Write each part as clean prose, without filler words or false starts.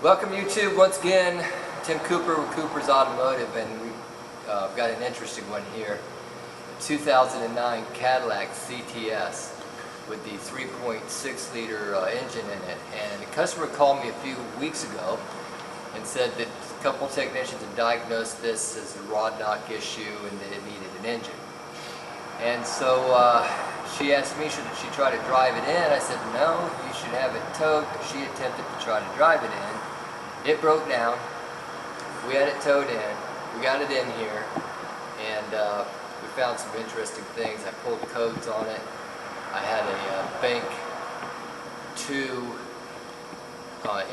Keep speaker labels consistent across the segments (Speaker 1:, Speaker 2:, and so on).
Speaker 1: Welcome YouTube once again. Tim Cooper with Cooper's Automotive, and we've got an interesting one here. A 2009 Cadillac CTS with the 3.6 liter engine in it. And a customer called me a few weeks ago and said that a couple technicians had diagnosed this as a rod knock issue and that it needed an engine. And so she asked me, should she try to drive it in? I said, no, you should have it towed. She attempted to try to drive it in. It broke down. We had it towed in. We got it in here, and we found some interesting things. I pulled codes on it. I had a bank 2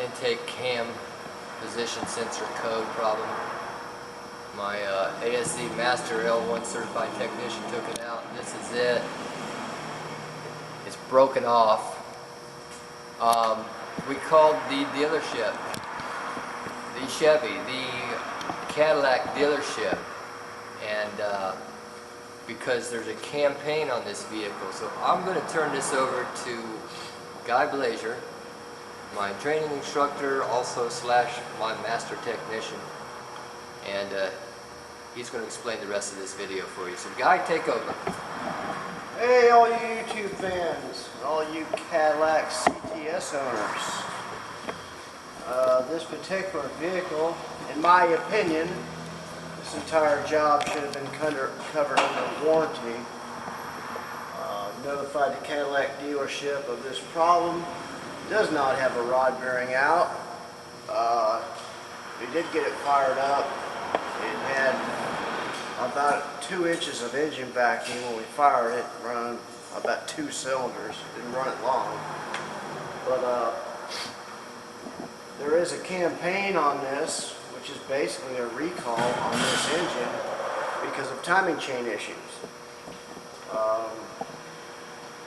Speaker 1: intake cam position sensor code problem. My ASE Master L1 certified technician took it out. This is it. It's broken off. We called the dealership, the Cadillac dealership, and because there's a campaign on this vehicle. So I'm going to turn this over to Guy Blazer, my training instructor, also / my master technician, and he's going to explain the rest of this video for you. So Guy, take over.
Speaker 2: Hey all you YouTube fans, all you Cadillac CTS owners. This particular vehicle, in my opinion, this entire job should have been covered under warranty. Notified the Cadillac dealership of this problem. Does not have a rod bearing out. We did get it fired up. It had about 2 inches of engine vacuum when we fired it. Run about 2 cylinders. Didn't run it long. But there is a campaign on this, which is basically a recall on this engine because of timing chain issues.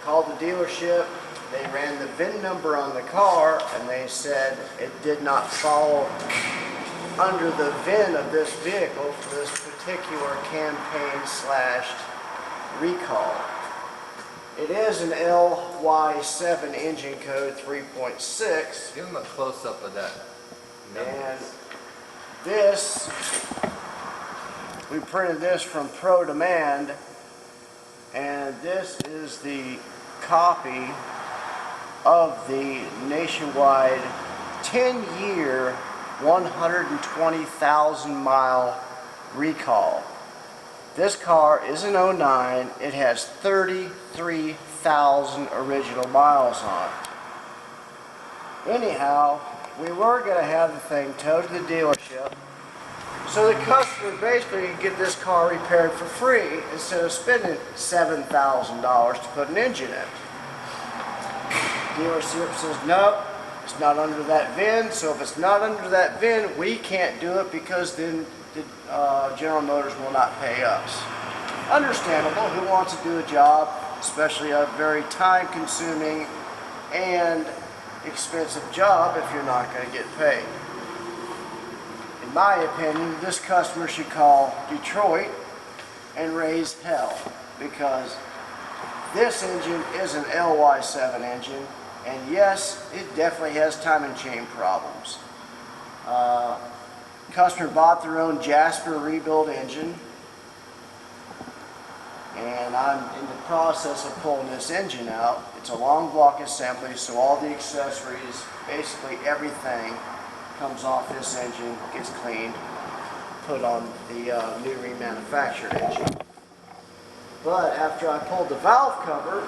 Speaker 2: Called the dealership. They ran the VIN number on the car, and they said it did not fall under the VIN of this vehicle for this particular campaign / recall. It is an LY7 engine code 3.6.
Speaker 1: Give him a close-up of that number.
Speaker 2: And this, we printed this from Pro Demand, and this is the copy of the nationwide 10-year 120,000 mile recall. This car is an 09. It has 33,000 original miles on it. Anyhow, we were going to have the thing towed to the dealership so the customer basically could get this car repaired for free instead of spending $7,000 to put an engine in. Dealership says, nope, it's not under that VIN, so if it's not under that VIN, we can't do it because then the General Motors will not pay us. Understandable. Who wants to do a job, especially a very time-consuming and expensive job, if you're not going to get paid? In my opinion, this customer should call Detroit and raise hell, because this engine is an LY7 engine, and yes, it definitely has timing chain problems. Customer bought their own Jasper rebuild engine, and I'm in the process of pulling this engine out. It's a long block assembly, so all the accessories, basically everything, comes off this engine, gets cleaned, put on the new remanufactured engine. But after I pulled the valve cover,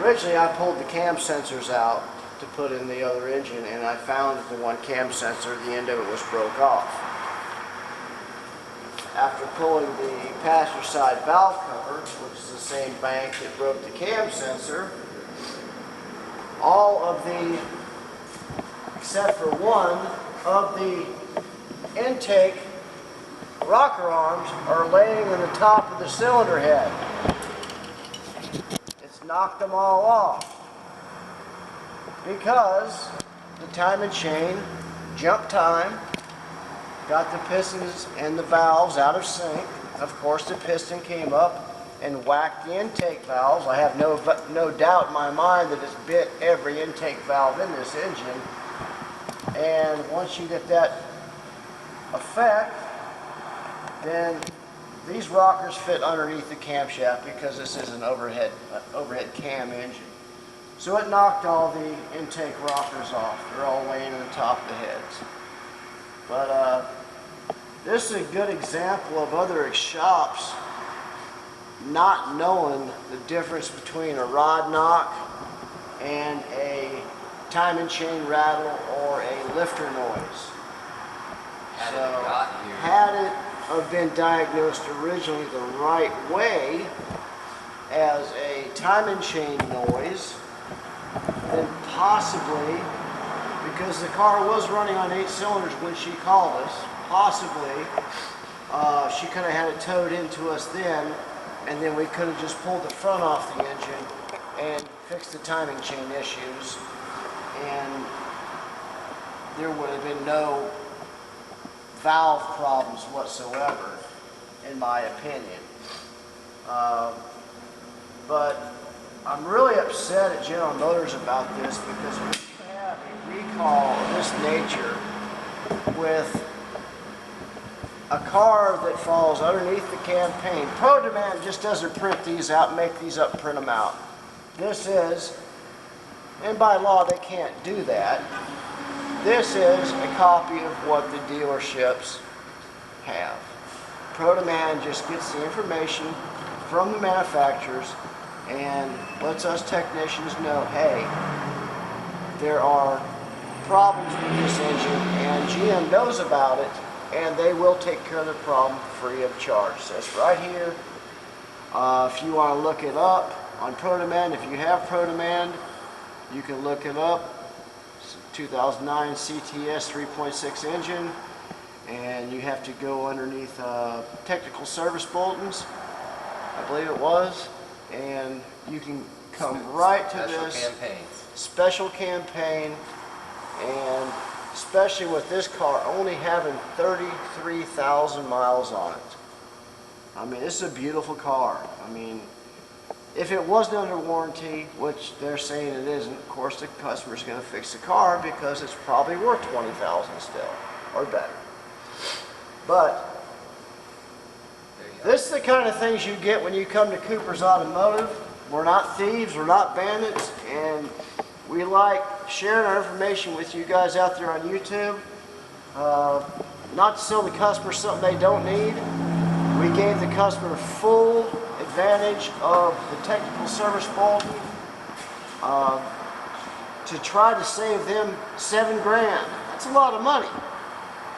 Speaker 2: originally I pulled the cam sensors out to put in the other engine, and I found that the one cam sensor, the end of it was broke off. After pulling the passenger side valve cover, which is the same bank that broke the cam sensor, all of the, except for one, of the intake rocker arms are laying on the top of the cylinder head. It's knocked them all off because the timing chain, jump time, got the pistons and the valves out of sync. Of course, the piston came up and whacked the intake valves. I have no doubt in my mind that it's bit every intake valve in this engine. And once you get that effect, then these rockers fit underneath the camshaft because this is an overhead cam engine. So it knocked all the intake rockers off. They're all laying on the top of the heads. But this is a good example of other shops not knowing the difference between a rod knock and a time and chain rattle or a lifter noise. Had it have been diagnosed originally the right way as a time and chain noise, then possibly, because the car was running on 8 cylinders when she called us, possibly she could have had it towed into us then, and then we could have just pulled the front off the engine and fixed the timing chain issues, and there would have been no valve problems whatsoever, in my opinion. But I'm really upset at General Motors about this, because when you have a recall of this nature with a car that falls underneath the campaign, Pro Demand just doesn't print these out, make these up, print them out. This is, and by law they can't do that, this is a copy of what the dealerships have. Pro Demand just gets the information from the manufacturers and lets us technicians know, hey, there are problems with this engine, and GM knows about it, and they will take care of the problem free of charge. So it's right here. If you want to look it up on Pro Demand, if you have Pro Demand, you can look it up. It's a 2009 CTS 3.6 engine, and you have to go underneath technical service bulletins, I believe it was, and you can come right to this special campaign, and especially with this car only having 33,000 miles on it. I mean, this is a beautiful car. I mean, if it wasn't under warranty, which they're saying it isn't, of course the customer's going to fix the car because it's probably worth 20,000 still, or better. But this is the kind of things you get when you come to Cooper's Automotive. We're not thieves, we're not bandits, and we like sharing our information with you guys out there on YouTube. Not to sell the customer something they don't need. We gave the customer full advantage of the technical service bulletin to try to save them $7 grand. That's a lot of money.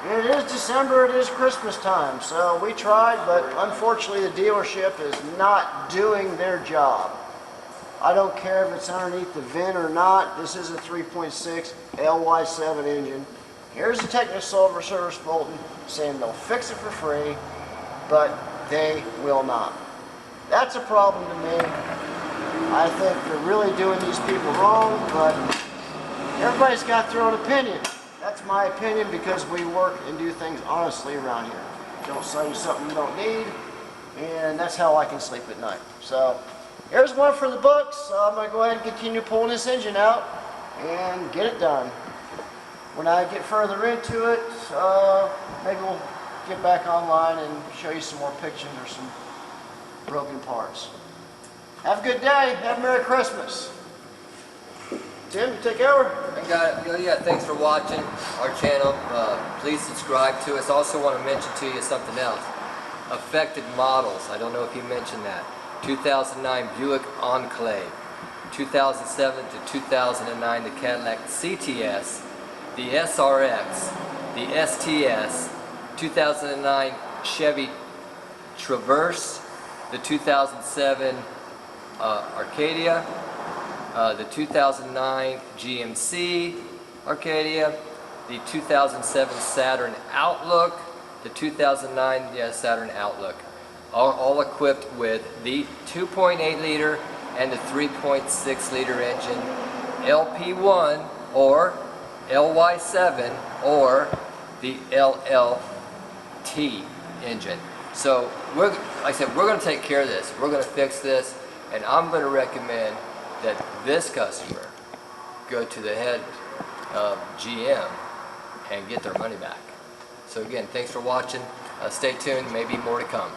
Speaker 2: And it is December, it is Christmas time, so we tried, but unfortunately the dealership is not doing their job. I don't care if it's underneath the VIN or not. This is a 3.6 LY7 engine. Here's a technical service bulletin saying they'll fix it for free, but they will not. That's a problem to me. I think they're really doing these people wrong, but everybody's got their own opinion. That's my opinion, because we work and do things honestly around here. Don't sell you something you don't need, and that's how I can sleep at night. So here's one for the books. I'm going to go ahead and continue pulling this engine out and get it done. When I get further into it, maybe we'll get back online and show you some more pictures or some broken parts. Have a good day. Have a Merry Christmas. Tim, take over.
Speaker 1: Yeah, thanks for watching our channel. Please subscribe to us. Also want to mention to you something else. Affected models. I don't know if you mentioned that. 2009 Buick Enclave, 2007 to 2009 the Cadillac CTS, the SRX, the STS, 2009 Chevy Traverse, the 2007 Arcadia, the 2009 GMC Arcadia, the 2007 Saturn Outlook, the 2009 Saturn Outlook, all equipped with the 2.8 liter and the 3.6 liter engine, LP1 or LY7 or the LLT engine. So like I said, we're going to take care of this. We're going to fix this, and I'm going to recommend that this customer go to the head of GM and get their money back. So again, thanks for watching. Stay tuned, maybe more to come.